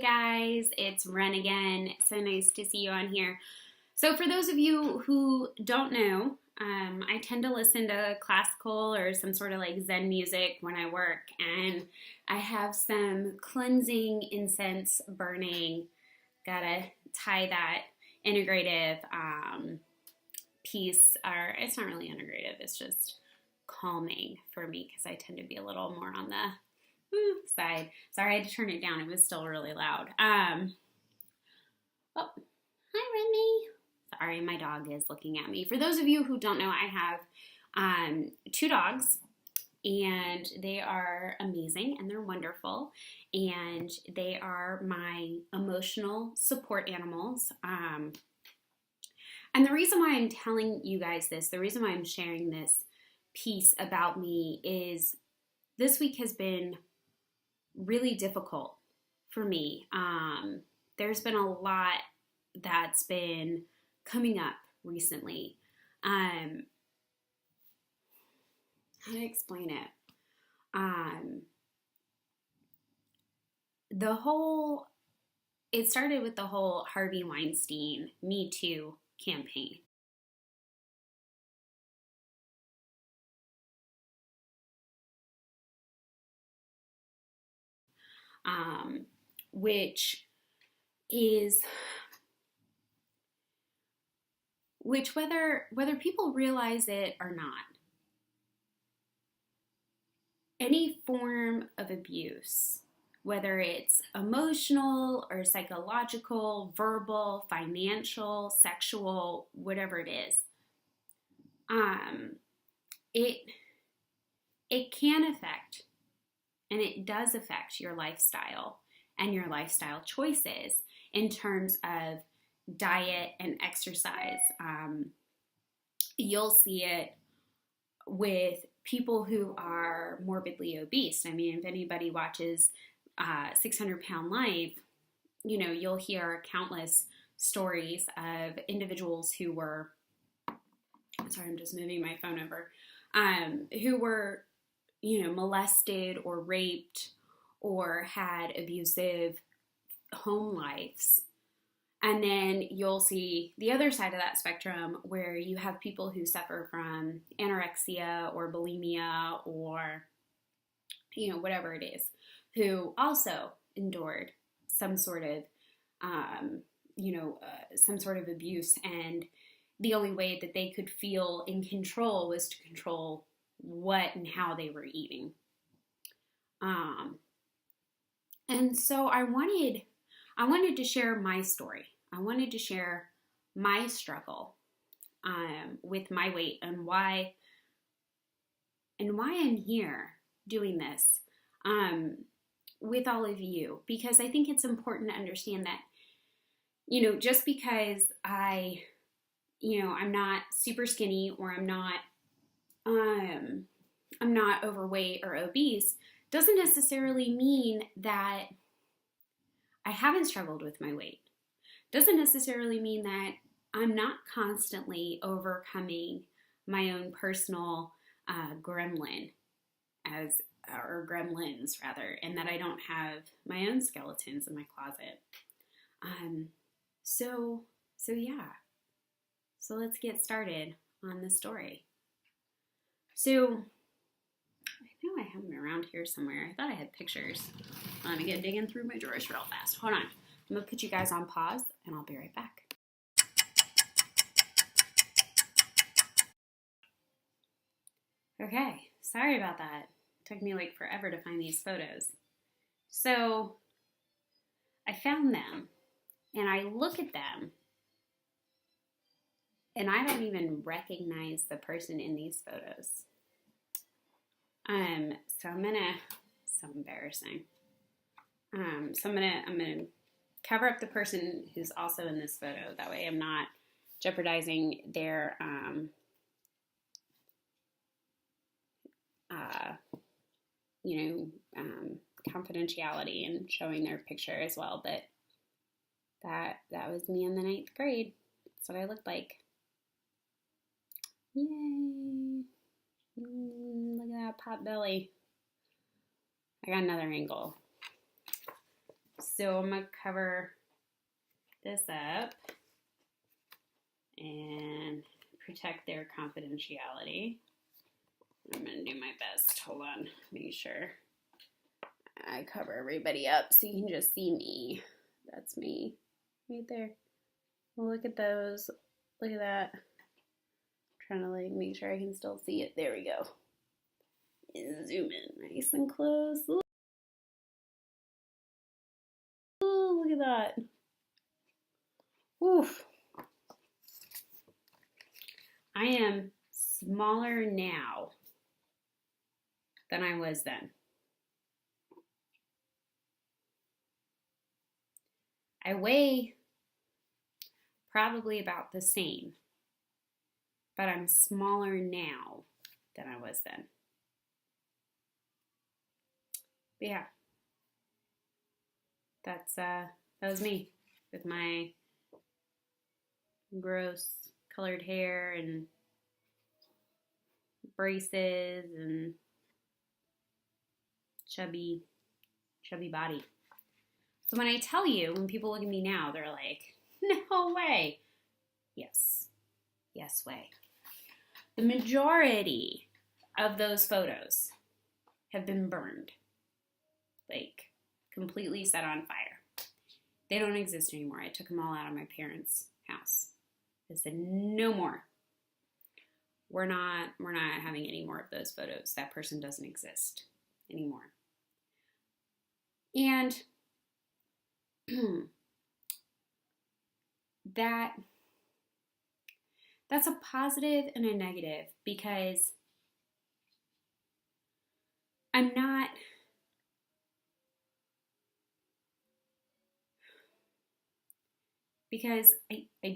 guys, it's Ren again. So nice to see you on here. So for those of you who don't know, I tend to listen to classical or some sort of like Zen music when I work, and I have some cleansing incense burning. Gotta tie that integrative piece, or it's not really integrative, it's just calming for me because I tend to be a little more on the side. Sorry, I had to turn it down. It was still really loud. Oh, hi, Rennie. Sorry, my dog is looking at me. For those of you who don't know, I have 2 dogs, and they are amazing, and they're wonderful, and they are my emotional support animals. And the reason why I'm telling you guys this, the reason why I'm sharing this piece about me is this week has been really difficult for me. There's been a lot that's been coming up recently. How to explain it? It started with the whole Harvey Weinstein Me Too campaign. Which whether people realize it or not, any form of abuse, whether it's emotional or psychological, verbal, financial, sexual, whatever it is, it can affect, and it does affect, your lifestyle and your lifestyle choices in terms of diet and exercise. You'll see it with people who are morbidly obese. I mean, if anybody watches 600 Pound Life, you know, you'll hear countless stories of individuals who were, sorry, I'm just moving my phone over, who were, you know, molested or raped or had abusive home lives. And then you'll see the other side of that spectrum where you have people who suffer from anorexia or bulimia or, you know, whatever it is, who also endured some sort of, some sort of abuse. And the only way that they could feel in control was to control what and how they were eating. And so I wanted to share my story. I wanted to share my struggle with my weight and why I'm here doing this with all of you, because I think it's important to understand that, you know, just because I'm not super skinny, or I'm not overweight or obese, doesn't necessarily mean that I haven't struggled with my weight. Doesn't necessarily mean that I'm not constantly overcoming my own personal gremlins rather, and that I don't have my own skeletons in my closet. So let's get started on the story. So I know I have them around here somewhere. I thought I had pictures. Let me get digging through my drawers real fast. Hold on. I'm going to put you guys on pause, and I'll be right back. Okay, sorry about that. It took me like forever to find these photos. So I found them, and I look at them, and I don't even recognize the person in these photos. So so embarrassing. So I'm gonna cover up the person who's also in this photo. That way I'm not jeopardizing their confidentiality and showing their picture as well. But that was me in the 9th grade. That's what I looked like. Yay! Look at that pot belly. I got another angle. So I'm going to cover this up and protect their confidentiality. I'm going to do my best. Hold on. Make sure I cover everybody up so you can just see me. That's me right there. Well, look at those. Look at that. I'm trying to like make sure I can still see it. There we go. And zoom in nice and close. Ooh, look at that. Oof. I am smaller now than I was then. I weigh probably about the same, but I'm smaller now than I was then. But yeah, that was me with my gross colored hair and braces and chubby body. So when I tell you, when people look at me now, they're like, no way. Yes way. The majority of those photos have been burned, like completely set on fire. They don't exist anymore. I took them all out of my parents' house. I said, no more. We're not having any more of those photos. That person doesn't exist anymore. And that's a positive and a negative, because I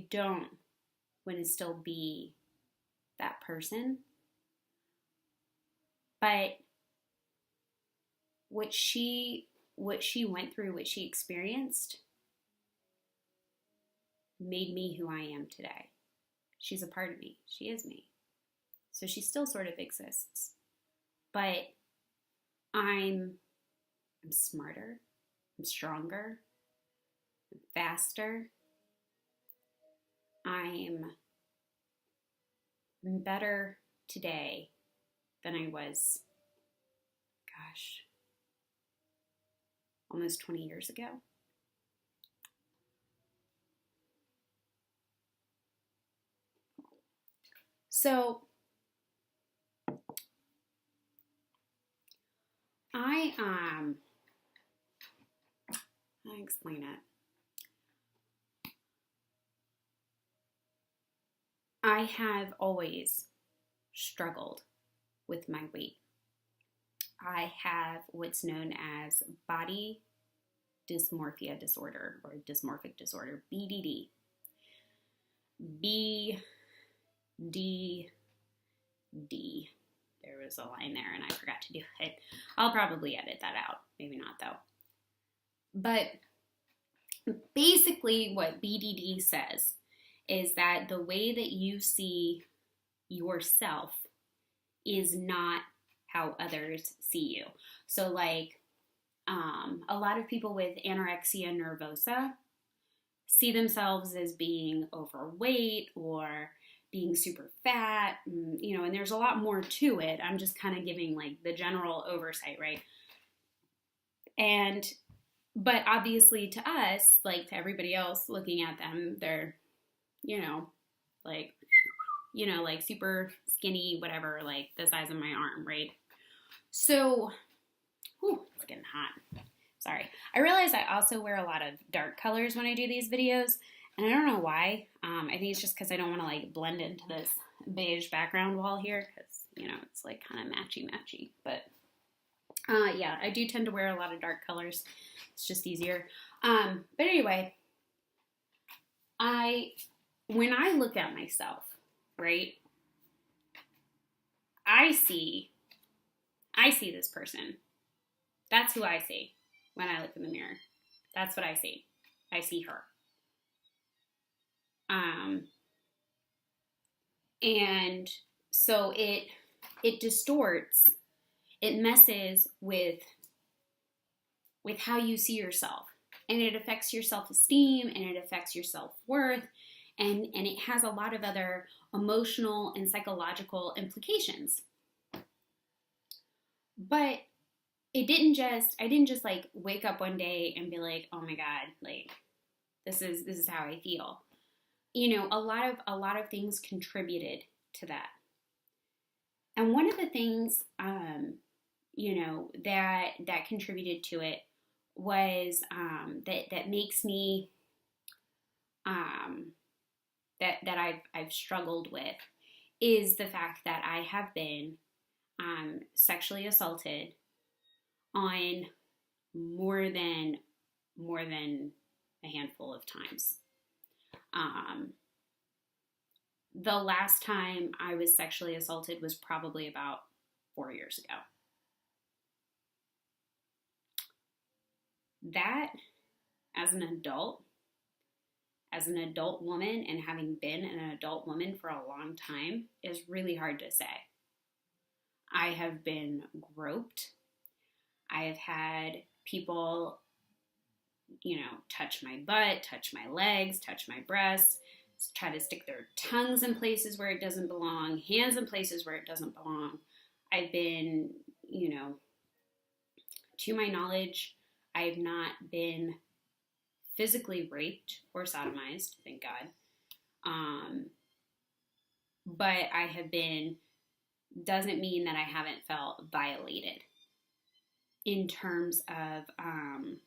don't want to still be that person. But what she went through, what she experienced, made me who I am today. She's a part of me. She is me. So she still sort of exists. But I'm smarter, I'm stronger, I'm faster, I'm better today than I was, almost 20 years ago. So I'll explain it. I have always struggled with my weight. I have what's known as body dysmorphia disorder, or dysmorphic disorder, BDD. BDD. There was a line there and I forgot to do it. I'll probably edit that out. Maybe not though. But basically what BDD says is that the way that you see yourself is not how others see you. So like a lot of people with anorexia nervosa see themselves as being overweight or being super fat, and there's a lot more to it. I'm just kind of giving like the general oversight, right? But obviously to us, like to everybody else looking at them, they're, like super skinny, whatever, like the size of my arm, right? So, it's getting hot. Sorry. I realize I also wear a lot of dark colors when I do these videos, and I don't know why. I think it's just because I don't want to like blend into this beige background wall here, because, it's like kind of matchy. But yeah, I do tend to wear a lot of dark colors. It's just easier. But anyway, when I look at myself, right, I see this person. That's who I see when I look in the mirror. That's what I see. I see her. And so it distorts, it messes with how you see yourself. and it affects your self-esteem, and it affects your self-worth, and it has a lot of other emotional and psychological implications. But I didn't just like wake up one day and be like, oh my God, like this is how I feel. You know, a lot of things contributed to that. And one of the things, you know, that contributed to it was that makes me that I've struggled with is the fact that I have been sexually assaulted on more than a handful of times. The last time I was sexually assaulted was probably about 4 years ago. That, as an adult woman, and having been an adult woman for a long time, is really hard to say. I have been groped. I have had people, you know, touch my butt, touch my legs, touch my breasts, try to stick their tongues in places where it doesn't belong, hands in places where it doesn't belong. I've been, you know, to my knowledge, I have not been physically raped or sodomized, thank God. But I have been, doesn't mean that I haven't felt violated in terms of, I'm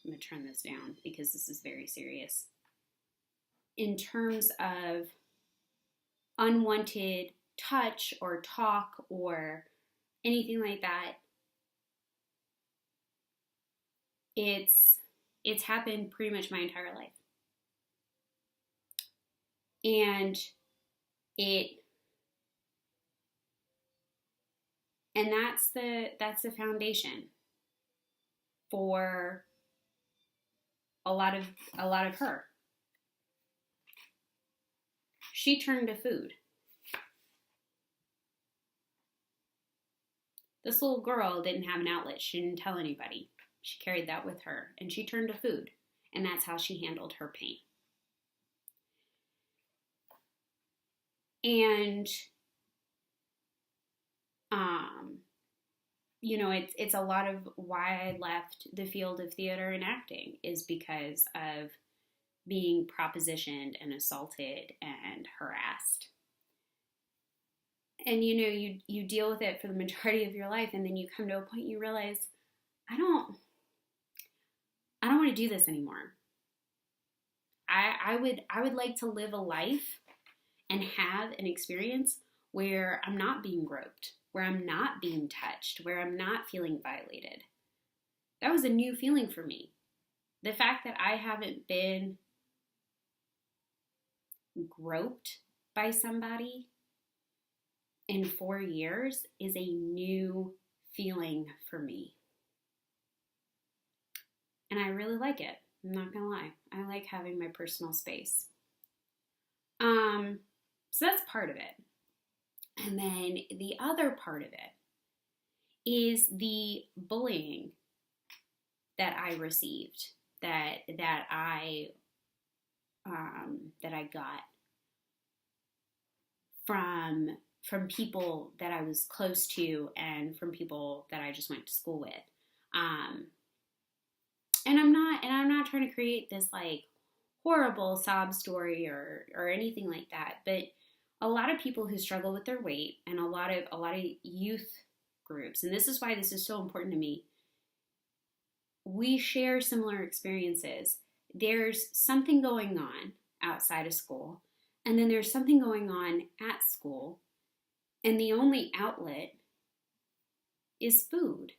going to turn this down because this is very serious. In terms of unwanted touch or talk or anything like that, it's happened pretty much my entire life. And that's the foundation for a lot of her. She turned to food. This little girl didn't have an outlet. She didn't tell anybody. She carried that with her, and she turned to food, and that's how she handled her pain. And, you know, it's a lot of why I left the field of theater and acting is because of being propositioned and assaulted and harassed. And, you know, you deal with it for the majority of your life, and then you come to a point you realize, I don't want to do this anymore. I would like to live a life and have an experience where I'm not being groped, where I'm not being touched, where I'm not feeling violated. That was a new feeling for me. The fact that I haven't been groped by somebody in 4 years is a new feeling for me. And I really like it. I'm not gonna lie. I like having my personal space. So that's part of it. And then the other part of it is the bullying that I received, that I got from people that I was close to and from people that I just went to school with. And I'm not trying to create this like horrible sob story or anything like that, but a lot of people who struggle with their weight and a lot of youth groups, and this is why this is so important to me, we share similar experiences. There's something going on outside of school, and then there's something going on at school, and the only outlet is food.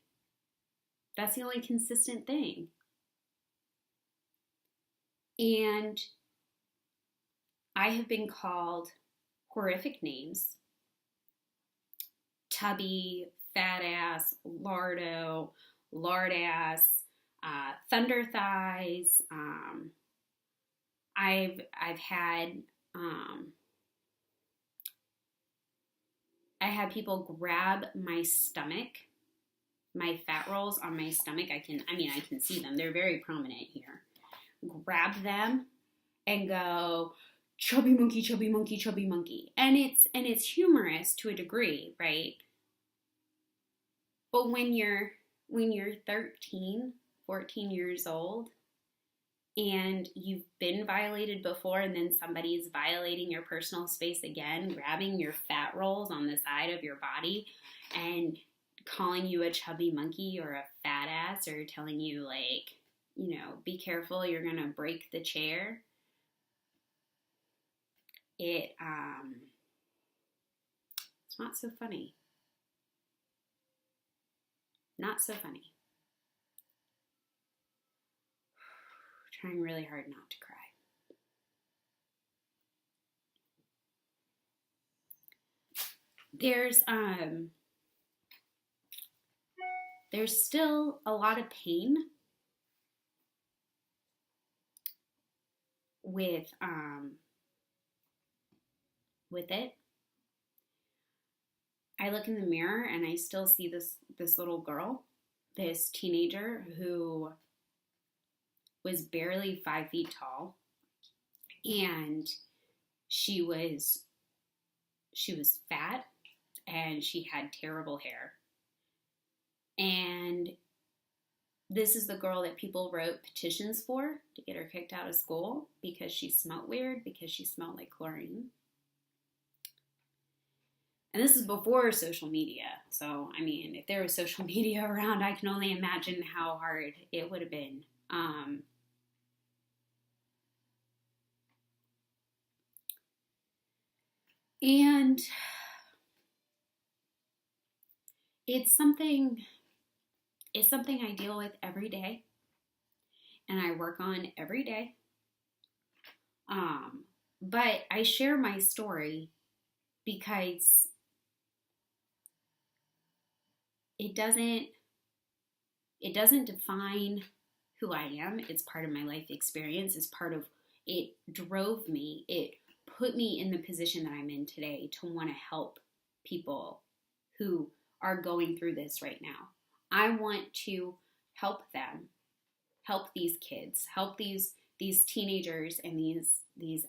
That's the only consistent thing. And I have been called horrific names: tubby, fat ass, lardo, lard ass, thunder thighs. I've had I had people grab my stomach, my fat rolls on my stomach. I can see them. They're very prominent here. grab them and go, chubby monkey, chubby monkey, chubby monkey. And it's humorous to a degree, right? But when you're 13, 14 years old and you've been violated before, and then somebody's violating your personal space again, grabbing your fat rolls on the side of your body and calling you a chubby monkey or a fat ass, or telling you, like, you know, be careful, you're gonna break the chair. It's not so funny. Not so funny. Trying really hard not to cry. There's still a lot of pain with it. I look in the mirror and I still see this little girl, this teenager who was barely 5 feet tall, and she was fat, and she had terrible hair. And this is the girl that people wrote petitions for to get her kicked out of school because she smelled weird, because she smelled like chlorine. And this is before social media. So, I mean, if there was social media around, I can only imagine how hard it would have been. And it's something I deal with every day, and I work on every day. But I share my story because it doesn't define who I am. It's part of my life experience. It drove me. It put me in the position that I'm in today to want to help people who are going through this right now. I want to help them, help these kids, help these teenagers and these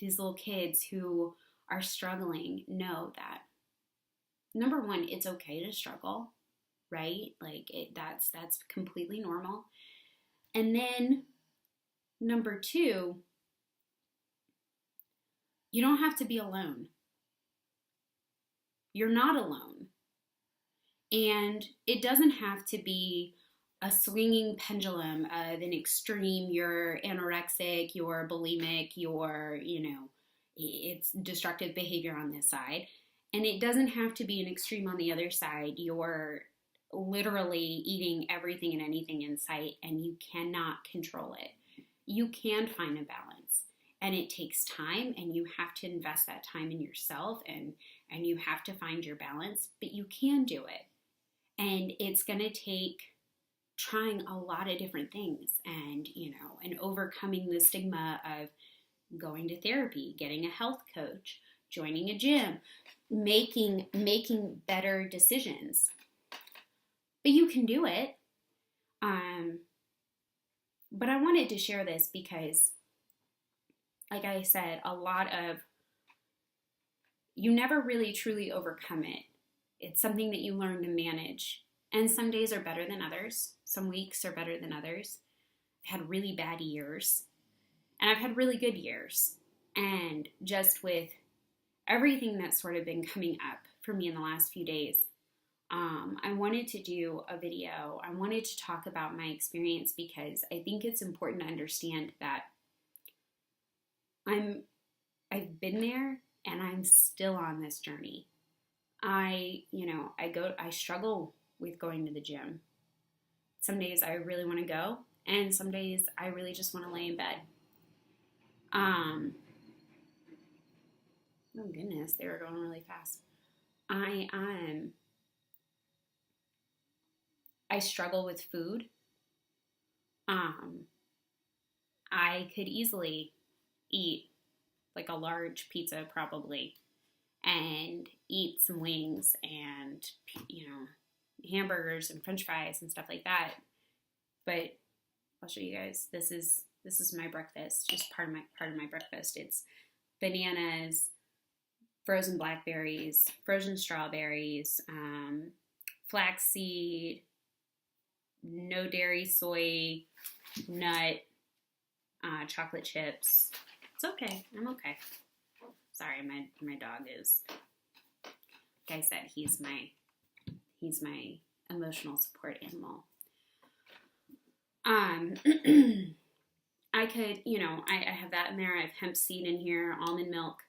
little kids who are struggling. Know that, number one, it's okay to struggle, right? Like, that's completely normal. And then number two, you don't have to be alone. You're not alone. And it doesn't have to be a swinging pendulum of an extreme, you're anorexic, you're bulimic, you're, it's destructive behavior on this side. And it doesn't have to be an extreme on the other side. You're literally eating everything and anything in sight, and you cannot control it. You can find a balance, and it takes time, and you have to invest that time in yourself, and you have to find your balance, but you can do it. And it's going to take trying a lot of different things, and overcoming the stigma of going to therapy, getting a health coach, joining a gym, making better decisions. But you can do it. But I wanted to share this because, like I said, you never really truly overcome it. It's something that you learn to manage. And some days are better than others. Some weeks are better than others. I've had really bad years, and I've had really good years. And just with everything that's sort of been coming up for me in the last few days, I wanted to do a video. I wanted to talk about my experience because I think it's important to understand that I've been there, and I'm still on this journey. I struggle with going to the gym. Some days I really want to go, and some days I really just want to lay in bed. Oh goodness, they were going really fast. I struggle with food. I could easily eat like a large pizza probably, and eat some wings and, hamburgers and french fries and stuff like that. But I'll show you guys. This is my breakfast, just part of my breakfast. It's bananas, frozen blackberries, frozen strawberries, flaxseed, no dairy, soy, nut, chocolate chips. It's okay. I'm okay. Sorry, my dog is, like I said, he's my emotional support animal. I could, I have that in there. I have hemp seed in here, almond milk.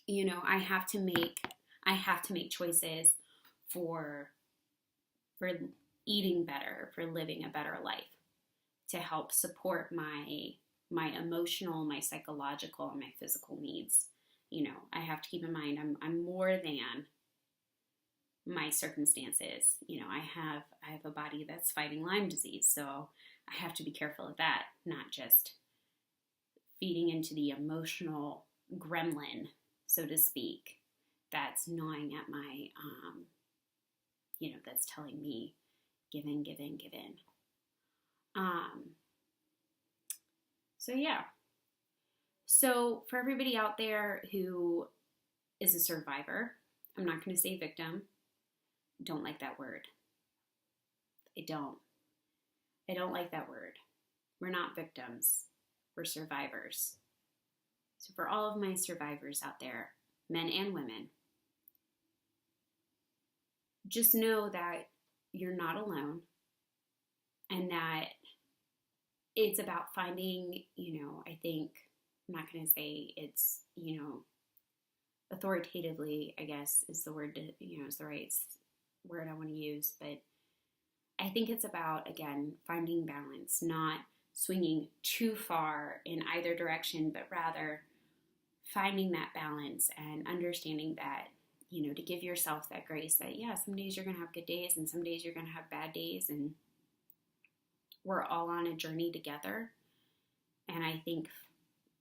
I have to make choices for eating better, for living a better life, to help support my emotional, my psychological, and my physical needs. I have to keep in mind I'm more than my circumstances. I have a body that's fighting Lyme disease, so I have to be careful of that, not just feeding into the emotional gremlin, so to speak, that's gnawing at my, that's telling me, give in. So yeah. So for everybody out there who is a survivor, I'm not going to say victim. Don't like that word. I don't like that word. We're not victims. We're survivors. So for all of my survivors out there, men and women, just know that you're not alone, and that it's about finding, I think, I'm not going to say it's, authoritatively, I guess is the word, is the right word I want to use, but I think it's about, again, finding balance, not swinging too far in either direction, but rather finding that balance and understanding that, to give yourself that grace that, yeah, some days you're going to have good days and some days you're going to have bad days, and we're all on a journey together. And I think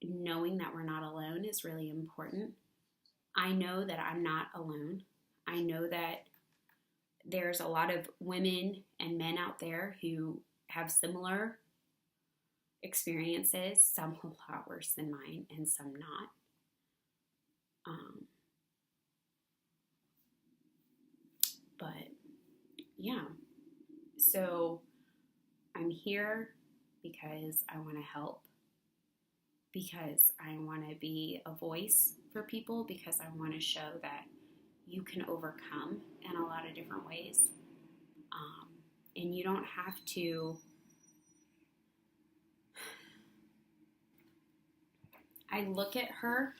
knowing that we're not alone is really important. I know that I'm not alone. I know that there's a lot of women and men out there who have similar experiences, some a lot worse than mine and some not. But yeah, so I'm here because I want to help, because I want to be a voice for people, because I want to show that you can overcome in a lot of different ways. And you don't have to, I look at her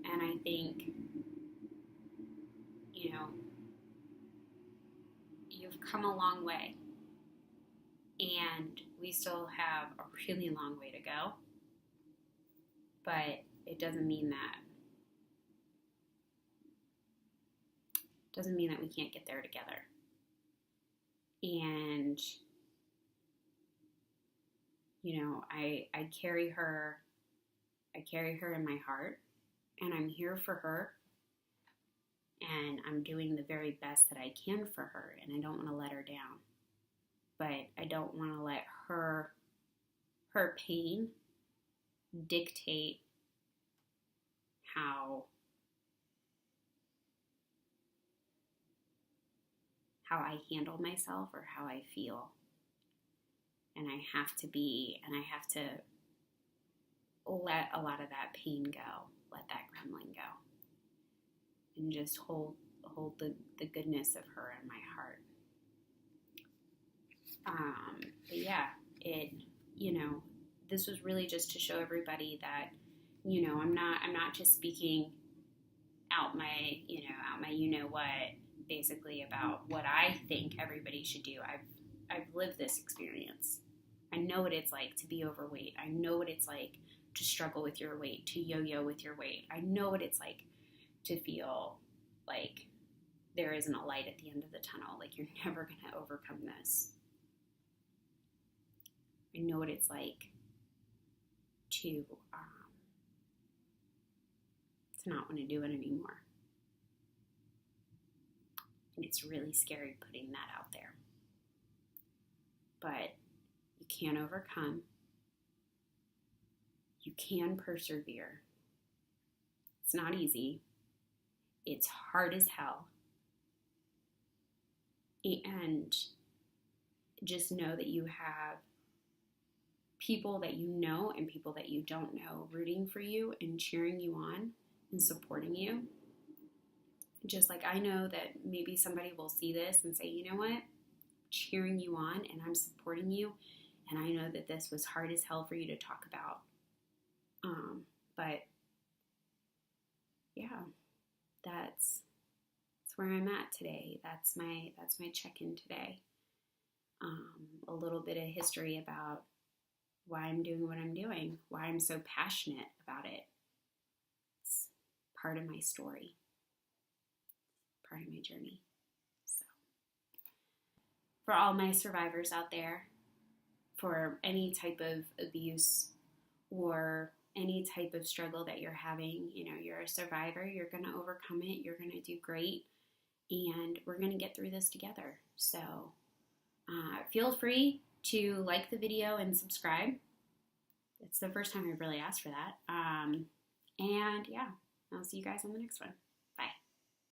and I think, you've come a long way, and we still have a really long way to go, but it doesn't mean that we can't get there together. And I carry her in my heart, and I'm here for her, and I'm doing the very best that I can for her, and I don't want to let her down. But I don't want to let her pain dictate how I handle myself or how I feel. And I have to let a lot of that pain go, let that gremlin go, and just hold the goodness of her in my heart. But yeah, this was really just to show everybody that, I'm not just speaking out my what, basically about what I think everybody should do. I've lived this experience. I know what it's like to be overweight. I know what it's like to struggle with your weight, to yo-yo with your weight. I know what it's like to feel like there isn't a light at the end of the tunnel, like you're never going to overcome this. I know what it's like to not want to do it anymore. And it's really scary putting that out there. But you can overcome. You can persevere. It's not easy. It's hard as hell. And just know that you have people that you know and people that you don't know rooting for you and cheering you on and supporting you. Just like I know that maybe somebody will see this and say, you know what, I'm cheering you on and I'm supporting you, and I know that this was hard as hell for you to talk about. But yeah, that's where I'm at today. That's my check-in today. A little bit of history about why I'm doing what I'm doing, why I'm so passionate about it. It's part of my story, part of my journey. So, for all my survivors out there, for any type of abuse or any type of struggle that you're having, you know, you're a survivor, you're going to overcome it, you're going to do great, and we're going to get through this together. So feel free to like the video and subscribe. It's the first time I've really asked for that. And yeah, I'll see you guys on the next one.